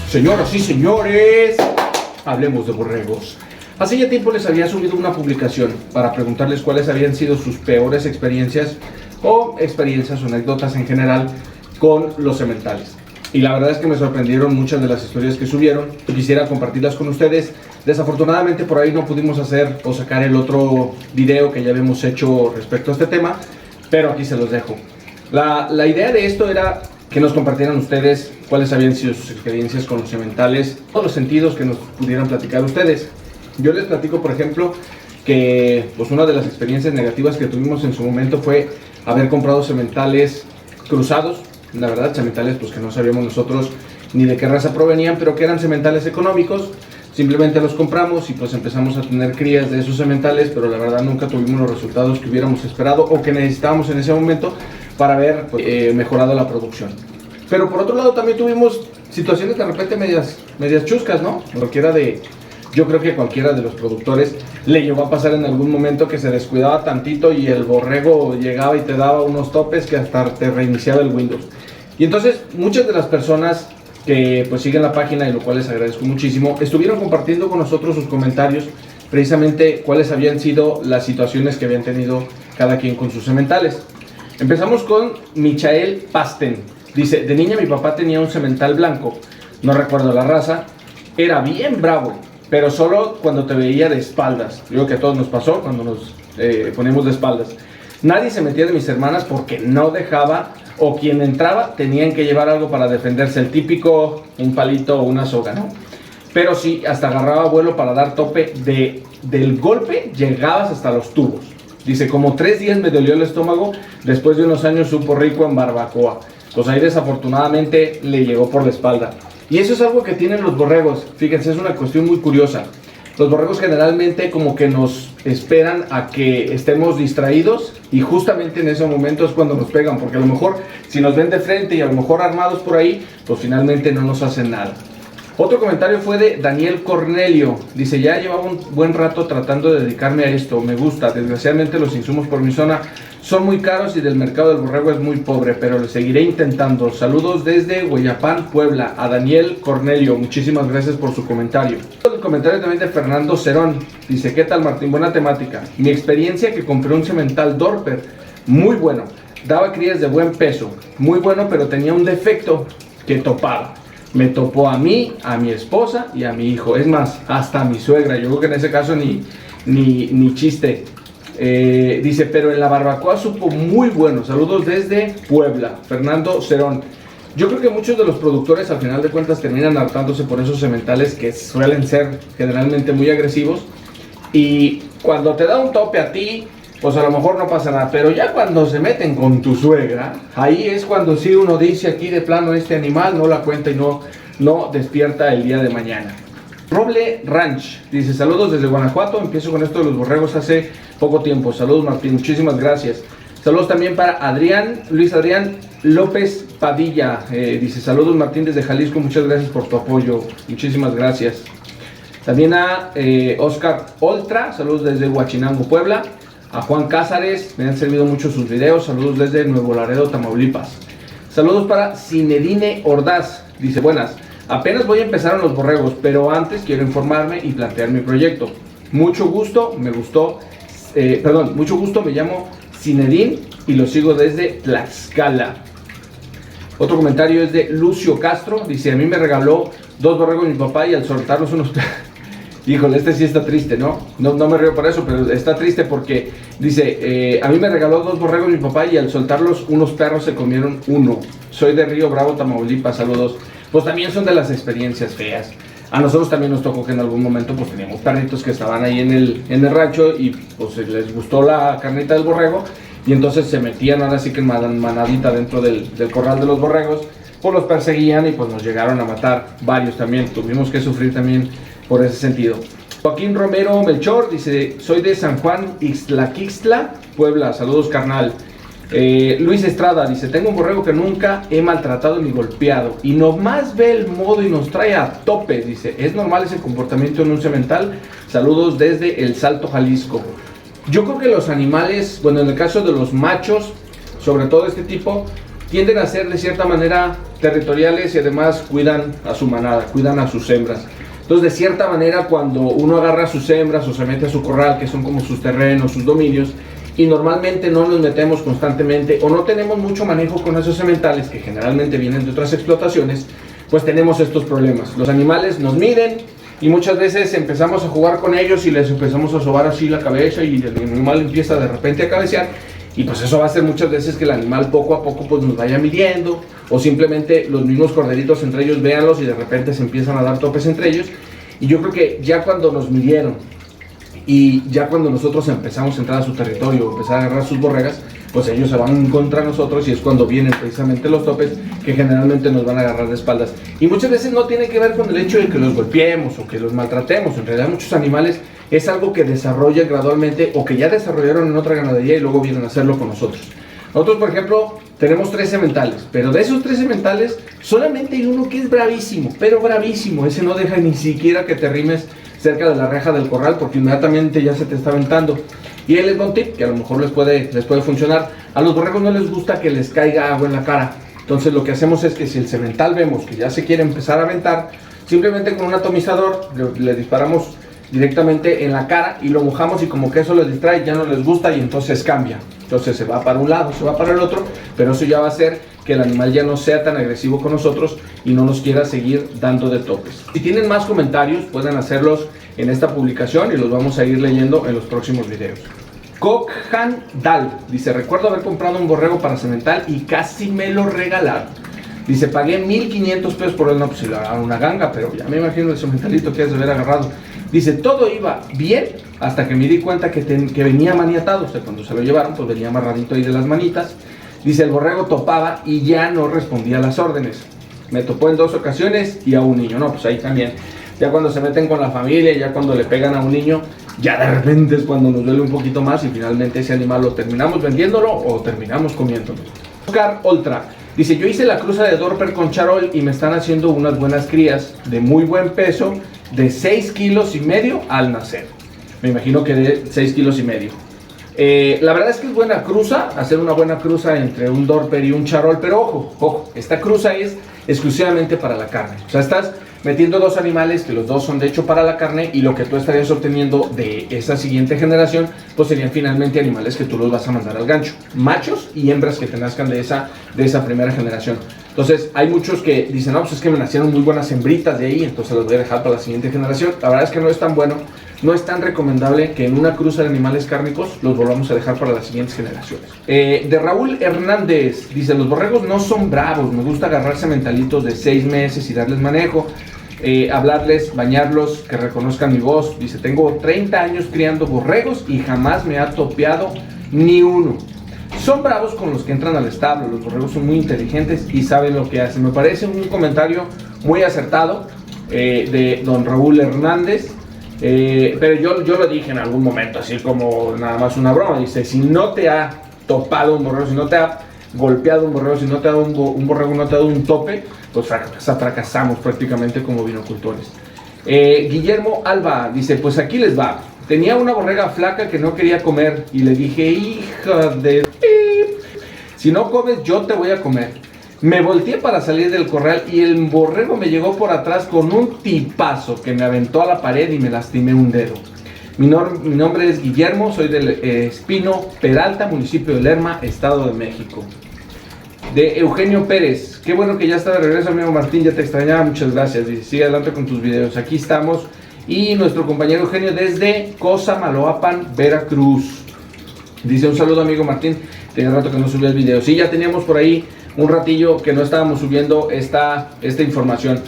Señoras y señores, hablemos de borregos. Hace ya tiempo les había subido una publicación para preguntarles cuáles habían sido sus peores experiencias o anécdotas en general con los sementales. Y la verdad es que me sorprendieron muchas de las historias que subieron. Quisiera compartirlas con ustedes. Desafortunadamente por ahí no pudimos hacer o sacar el otro video que ya habíamos hecho respecto a este tema, pero aquí se los dejo. La idea de esto era que nos compartieran ustedes cuáles habían sido sus experiencias con los sementales, todos los sentidos que nos pudieran platicar ustedes. Yo les platico, por ejemplo, que pues una de las experiencias negativas que tuvimos en su momento fue haber comprado sementales cruzados. La verdad, sementales pues que no sabíamos nosotros ni de qué raza provenían, pero que eran sementales económicos. Simplemente los compramos y pues empezamos a tener crías de esos sementales, pero la verdad nunca tuvimos los resultados que hubiéramos esperado o que necesitábamos en ese momento para haber mejorado la producción. Pero por otro lado también tuvimos situaciones de repente medias chuscas, ¿no? Yo creo que cualquiera de los productores le llegó a pasar en algún momento que se descuidaba tantito y el borrego llegaba y te daba unos topes que hasta te reiniciaba el Windows. Y entonces muchas de las personas que pues siguen la página, y lo cual les agradezco muchísimo, estuvieron compartiendo con nosotros sus comentarios, precisamente cuáles habían sido las situaciones que habían tenido cada quien con sus sementales. Empezamos con Michael Pasten. Dice, de niña mi papá tenía un semental blanco, no recuerdo la raza, era bien bravo, pero solo cuando te veía de espaldas. Digo que a todos nos pasó cuando nos ponemos de espaldas. Nadie se metía de mis hermanas porque no dejaba, o quien entraba tenían que llevar algo para defenderse, el típico, un palito o una soga, ¿no? Pero sí, hasta agarraba vuelo para dar tope, del golpe llegabas hasta los tubos. Dice, como 3 días me dolió el estómago, después de unos años supo rico en barbacoa. Pues ahí desafortunadamente le llegó por la espalda. Y eso es algo que tienen los borregos. Fíjense, es una cuestión muy curiosa. Los borregos generalmente como que nos esperan a que estemos distraídos y justamente en ese momento es cuando nos pegan, porque a lo mejor si nos ven de frente y a lo mejor armados por ahí, pues finalmente no nos hacen nada. Otro comentario fue de Daniel Cornelio. Dice, ya llevaba un buen rato tratando de dedicarme a esto, me gusta. Desgraciadamente los insumos por mi zona son muy caros y del mercado del borrego es muy pobre, pero le seguiré intentando. Saludos desde Hueyapán, Puebla, a Daniel Cornelio. Muchísimas gracias por su comentario. El comentario también de Fernando Cerón. Dice, ¿qué tal, Martín? Buena temática. Mi experiencia que compré un semental Dorper, muy bueno. Daba crías de buen peso, muy bueno, pero tenía un defecto que topaba. Me topó a mí, a mi esposa y a mi hijo. Es más, hasta a mi suegra. Yo creo que en ese caso ni chiste. Dice, pero en la barbacoa supo muy bueno. Saludos desde Puebla, Fernando Cerón. Yo creo que muchos de los productores al final de cuentas terminan hartándose por esos sementales que suelen ser generalmente muy agresivos. Y cuando te da un tope a ti, pues a lo mejor no pasa nada, pero ya cuando se meten con tu suegra, ahí es cuando sí uno dice aquí de plano este animal no la cuenta y no despierta el día de mañana. Roble Ranch dice, saludos desde Guanajuato, empiezo con esto de los borregos hace poco tiempo. Saludos, Martín, muchísimas gracias. Saludos también para Luis Adrián López Padilla, dice, saludos Martín desde Jalisco, muchas gracias por tu apoyo, muchísimas gracias. También a Oscar Oltra, saludos desde Huachinango, Puebla. A Juan Cázares, me han servido mucho sus videos, saludos desde Nuevo Laredo, Tamaulipas. Saludos para Cinedine Ordaz, dice, buenas, apenas voy a empezar en los borregos, pero antes quiero informarme y plantear mi proyecto. Mucho gusto, me llamo Cinedine y lo sigo desde Tlaxcala. Otro comentario es de Lucio Castro, dice, a mí me regaló 2 borregos mi papá y al soltarlos unos... Híjole, este sí está triste, ¿no? No me río por eso, pero está triste porque dice, a mí me regaló 2 borregos mi papá y al soltarlos unos perros se comieron uno. Soy de Río Bravo, Tamaulipas, saludos. Pues también son de las experiencias feas. A nosotros también nos tocó que en algún momento pues teníamos perritos que estaban ahí en el rancho y pues les gustó la carnita del borrego y entonces se metían ahora sí que en manadita dentro del corral de los borregos, pues los perseguían y pues nos llegaron a matar varios también. Tuvimos que sufrir también por ese sentido. Joaquín Romero Melchor dice, soy de San Juan Ixtlaquixtla, Puebla, saludos carnal. Luis Estrada dice, tengo un borrego que nunca he maltratado ni golpeado y nomás ve el modo y nos trae a tope. Dice, ¿es normal ese comportamiento en un semental? Saludos desde El Salto, Jalisco. Yo creo que los animales, bueno, en el caso de los machos, sobre todo este tipo, tienden a ser de cierta manera territoriales y además cuidan a su manada, cuidan a sus hembras. Entonces, de cierta manera, cuando uno agarra a sus hembras o se mete a su corral, que son como sus terrenos, sus dominios, y normalmente no nos metemos constantemente o no tenemos mucho manejo con esos sementales que generalmente vienen de otras explotaciones, pues tenemos estos problemas. Los animales nos miden y muchas veces empezamos a jugar con ellos y les empezamos a sobar así la cabeza y el animal empieza de repente a cabecear, y pues eso va a hacer muchas veces que el animal poco a poco pues nos vaya midiendo, o simplemente los mismos corderitos entre ellos véanlos y de repente se empiezan a dar topes entre ellos. Y yo creo que ya cuando nos midieron y ya cuando nosotros empezamos a entrar a su territorio, empezar a agarrar sus borregas, pues ellos se van contra nosotros y es cuando vienen precisamente los topes que generalmente nos van a agarrar de espaldas. Y muchas veces no tiene que ver con el hecho de que los golpeemos o que los maltratemos. En realidad muchos animales es algo que desarrollan gradualmente o que ya desarrollaron en otra ganadería y luego vienen a hacerlo con nosotros. Nosotros, por ejemplo, tenemos 3 sementales, pero de esos 3 sementales solamente hay uno que es bravísimo, pero bravísimo. Ese no deja ni siquiera que te arrimes cerca de la reja del corral porque inmediatamente ya se te está aventando. Y él es un tip que a lo mejor les puede funcionar. A los borregos no les gusta que les caiga agua en la cara. Entonces lo que hacemos es que si el semental vemos que ya se quiere empezar a aventar, simplemente con un atomizador le disparamos directamente en la cara y lo mojamos, y como que eso les distrae, ya no les gusta y entonces cambia. Entonces se va para un lado, se va para el otro, pero eso ya va a hacer que el animal ya no sea tan agresivo con nosotros y no nos quiera seguir dando de topes. Si tienen más comentarios pueden hacerlos en esta publicación y los vamos a ir leyendo en los próximos videos. Kokhan Dal dice: recuerdo haber comprado un borrego para semental y casi me lo regalaron. Dice: pagué 1,500 pesos por él. No, pues si le agarraron una ganga, pero ya me imagino el sementalito que has de haber agarrado. Dice: todo iba bien hasta que me di cuenta que venía maniatado. O sea, cuando se lo llevaron, pues venía amarradito ahí de las manitas. Dice: el borrego topaba y ya no respondía a las órdenes. Me topó en 2 ocasiones y a un niño. No, pues ahí también. Ya cuando se meten con la familia, ya cuando le pegan a un niño, ya de repente es cuando nos duele un poquito más y finalmente ese animal lo terminamos vendiéndolo o terminamos comiéndolo. Oscar Oltra dice: yo hice la cruza de Dorper con Charol y me están haciendo unas buenas crías de muy buen peso, de 6,5 kilos al nacer. Me imagino que de 6,5 kilos. La verdad es que es buena cruza, hacer una buena cruza entre un Dorper y un Charol, pero ojo, esta cruza es exclusivamente para la carne. O sea, estás metiendo 2 animales que los 2 son de hecho para la carne, y lo que tú estarías obteniendo de esa siguiente generación pues serían finalmente animales que tú los vas a mandar al gancho, machos y hembras que te nazcan de esa primera generación. Entonces hay muchos que dicen: no, pues es que me nacieron muy buenas hembritas de ahí, entonces las voy a dejar para la siguiente generación. La verdad es que no es tan bueno, no es tan recomendable que en una cruza de animales cárnicos los volvamos a dejar para las siguientes generaciones. De Raúl Hernández dice: los borregos no son bravos, me gusta agarrar sementalitos de 6 meses y darles manejo, hablarles, bañarlos, que reconozcan mi voz. Dice: tengo 30 años criando borregos y jamás me ha topeado ni uno. Son bravos con los que entran al establo. Los borregos son muy inteligentes y saben lo que hacen. Me parece un comentario muy acertado de don Raúl Hernández. Pero yo lo dije en algún momento, así como nada más una broma. Dice: si no te ha topado un borrego, si no te ha golpeado un borrego, si no te ha dado un borrego, no te ha dado un tope, pues fracasamos prácticamente como vinocultores. Guillermo Alba dice: pues aquí les va. Tenía una borrega flaca que no quería comer y le dije: hija de... si no comes yo te voy a comer. Me volteé para salir del corral y el borrego me llegó por atrás con un tipazo que me aventó a la pared y me lastimé un dedo. Mi nombre es Guillermo, soy del Espino Peralta, municipio de Lerma, Estado de México. De Eugenio Pérez: qué bueno que ya está de regreso, amigo Martín, ya te extrañaba, muchas gracias. Y sigue adelante con tus videos, aquí estamos. Y nuestro compañero Eugenio desde Cosamaloapan, Veracruz. Dice: un saludo, amigo Martín, tenía rato que no subía el video. Sí, ya teníamos por ahí un ratillo que no estábamos subiendo esta información.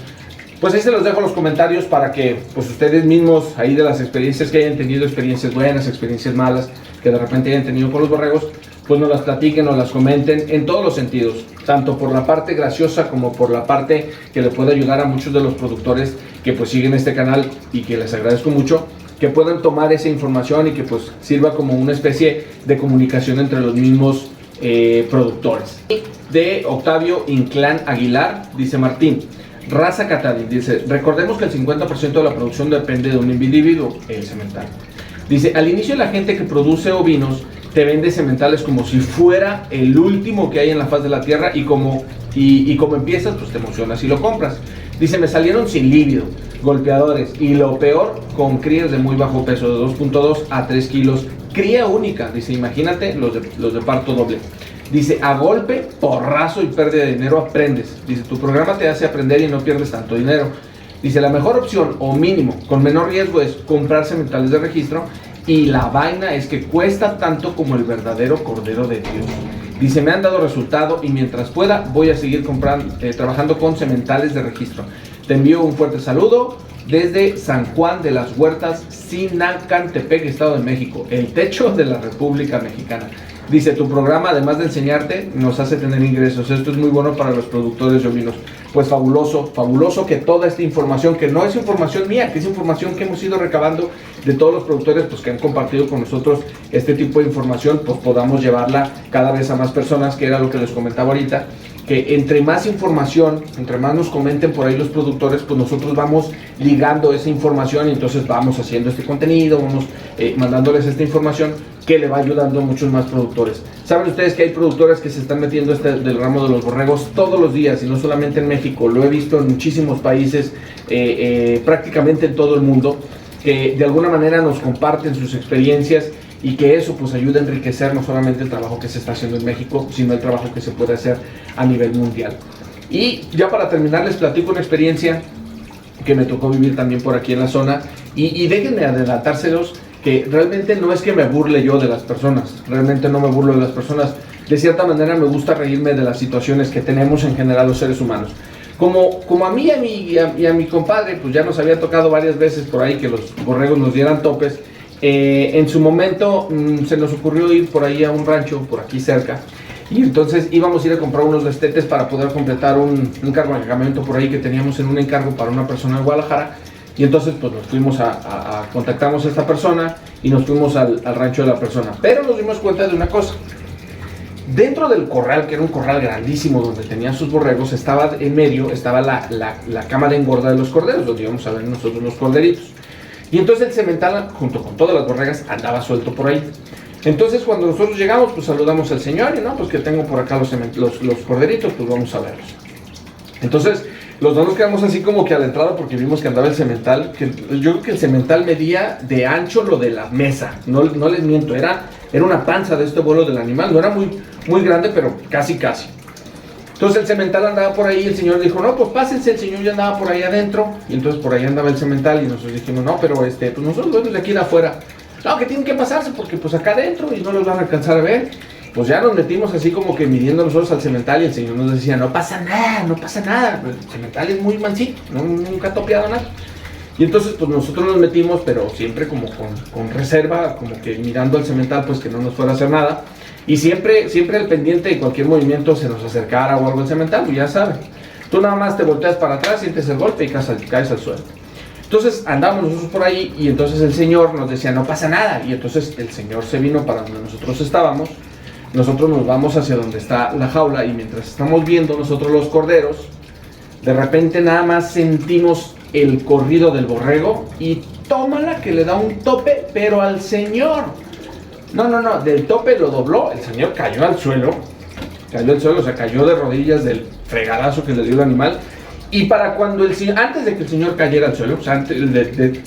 Pues ahí se los dejo en los comentarios para que pues ustedes mismos, ahí de las experiencias que hayan tenido, experiencias buenas, experiencias malas, que de repente hayan tenido con los borregos, pues nos las platiquen, nos las comenten en todos los sentidos, tanto por la parte graciosa como por la parte que le puede ayudar a muchos de los productores que pues siguen este canal y que les agradezco mucho, que puedan tomar esa información y que pues sirva como una especie de comunicación entre los mismos productores. De Octavio Inclán Aguilar, dice Martín: raza Catadí, dice: recordemos que el 50% de la producción depende de un individuo, el semental. Dice: al inicio la gente que produce ovinos te vende sementales como si fuera el último que hay en la faz de la tierra y como empiezas, pues te emocionas y lo compras. Dice, me salieron sin lívido, golpeadores y lo peor, con crías de muy bajo peso, de 2.2 a 3 kilos, cría única. Dice, imagínate los de parto doble. Dice, a golpe, porrazo y pérdida de dinero aprendes. Dice, tu programa te hace aprender y no pierdes tanto dinero. Dice, la mejor opción, o mínimo, con menor riesgo, es comprar sementales de registro. Y la vaina es que cuesta tanto como el verdadero Cordero de Dios. Dice, me han dado resultado y mientras pueda voy a seguir trabajando con sementales de registro. Te envío un fuerte saludo desde San Juan de las Huertas, Sinacantepec, Estado de México, el techo de la República Mexicana. Dice, tu programa, además de enseñarte, nos hace tener ingresos. Esto es muy bueno para los productores de ovinos. Pues fabuloso, fabuloso que toda esta información, que no es información mía, que es información que hemos ido recabando de todos los productores pues, que han compartido con nosotros este tipo de información, pues podamos llevarla cada vez a más personas, que era lo que les comentaba ahorita, que entre más información, entre más nos comenten por ahí los productores, pues nosotros vamos ligando esa información y entonces vamos haciendo este contenido, vamos mandándoles esta información que le va ayudando a muchos más productores. Saben ustedes que hay productores que se están metiendo del ramo de los borregos todos los días y no solamente en México, lo he visto en muchísimos países, prácticamente en todo el mundo, que de alguna manera nos comparten sus experiencias y que eso pues ayuda a enriquecer no solamente el trabajo que se está haciendo en México, sino el trabajo que se puede hacer a nivel mundial. Y ya para terminar les platico una experiencia que me tocó vivir también por aquí en la zona y déjenme adelantárselos que realmente no es que me burle yo de las personas, realmente no me burlo de las personas, de cierta manera me gusta reírme de las situaciones que tenemos en general los seres humanos. Como a mí y a mi compadre, pues ya nos había tocado varias veces por ahí que los borregos nos dieran topes. En su momento se nos ocurrió ir por ahí a un rancho por aquí cerca y entonces íbamos a ir a comprar unos destetes para poder completar un cargamento por ahí que teníamos en un encargo para una persona en Guadalajara. Y entonces pues nos fuimos contactamos a esta persona y nos fuimos al rancho de la persona, pero nos dimos cuenta de una cosa. Dentro del corral, que era un corral grandísimo donde tenían sus borregos, estaba en medio, estaba la cama de engorda de los corderos, donde íbamos a ver nosotros los corderitos. Y entonces el semental, junto con todas las borregas, andaba suelto por ahí. Entonces cuando nosotros llegamos, pues saludamos al señor y no, pues que tengo por acá los corderitos, pues vamos a verlos. Entonces los dos nos quedamos así como que a la entrada porque vimos que andaba el semental, que yo creo que el semental medía de ancho lo de la mesa, no les miento, era una panza de este vuelo del animal, no era muy grande, pero casi. Entonces el semental andaba por ahí y el señor dijo, no, pues pásense, el señor ya andaba por ahí adentro, y entonces por ahí andaba el semental y nosotros dijimos, no, pero pues nosotros vemos de aquí de afuera, no, que tienen que pasarse porque pues acá adentro y no los van a alcanzar a ver. Pues ya nos metimos así como que midiendo nosotros al semental y el señor nos decía, no pasa nada, el semental es muy mansito, nunca ha topeado nada. Y entonces pues nosotros nos metimos, pero siempre como con reserva, como que mirando al semental pues que no nos fuera a hacer nada. Y siempre al pendiente de cualquier movimiento se nos acercara o algo al semental, pues ya sabes. Tú nada más te volteas para atrás, sientes el golpe y caes al suelo. Entonces andamos nosotros por ahí y entonces el señor nos decía, no pasa nada. Y entonces el señor se vino para donde nosotros estábamos. Nosotros nos vamos hacia donde está la jaula y mientras estamos viendo nosotros los corderos, de repente nada más sentimos el corrido del borrego y tómala que le da un tope, pero al señor. No, del tope lo dobló, el señor cayó al suelo, o sea, cayó de rodillas del fregadazo que le dio el animal. Y para cuando antes de que el señor cayera al suelo, o sea,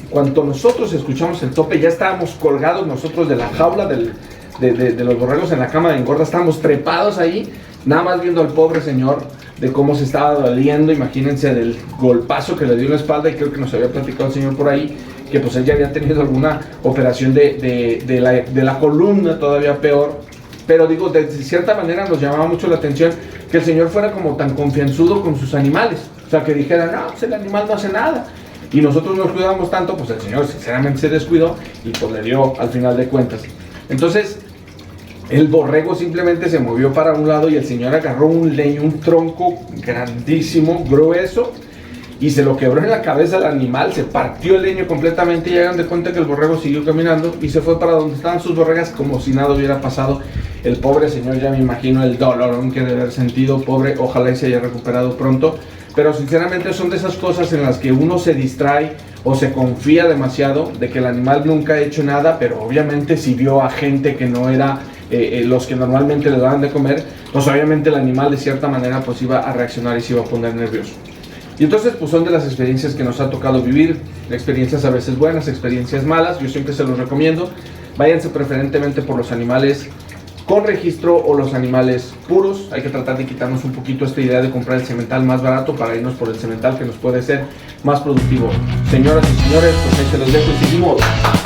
cuando nosotros escuchamos el tope, ya estábamos colgados nosotros de la jaula de los borregos en la cama de engorda, estábamos trepados ahí, nada más viendo al pobre señor de cómo se estaba doliendo, imagínense del golpazo que le dio en la espalda, y creo que nos había platicado el señor por ahí, que pues él ya había tenido alguna operación de la columna, todavía peor, pero digo, de cierta manera nos llamaba mucho la atención que el señor fuera como tan confianzudo con sus animales, o sea, que dijera, no, pues el animal no hace nada, y nosotros nos cuidábamos tanto, pues el señor sinceramente se descuidó, y pues le dio al final de cuentas. Entonces, el borrego simplemente se movió para un lado y el señor agarró un leño, un tronco grandísimo, grueso, y se lo quebró en la cabeza al animal, se partió el leño completamente y hagan de cuenta que el borrego siguió caminando y se fue para donde estaban sus borregas como si nada hubiera pasado. El pobre señor, ya me imagino el dolor que debe haber sentido, pobre, ojalá y se haya recuperado pronto, pero sinceramente son de esas cosas en las que uno se distrae o se confía demasiado de que el animal nunca ha hecho nada, pero obviamente si vio a gente que no era los que normalmente le daban de comer, pues obviamente el animal de cierta manera pues iba a reaccionar y se iba a poner nervioso. Y entonces pues son de las experiencias que nos ha tocado vivir, experiencias a veces buenas, experiencias malas. Yo siempre se los recomiendo, váyanse preferentemente por los animales con registro o los animales puros. Hay que tratar de quitarnos un poquito esta idea de comprar el semental más barato para irnos por el semental que nos puede ser más productivo. Señoras y señores, pues ahí se los dejo y seguimos.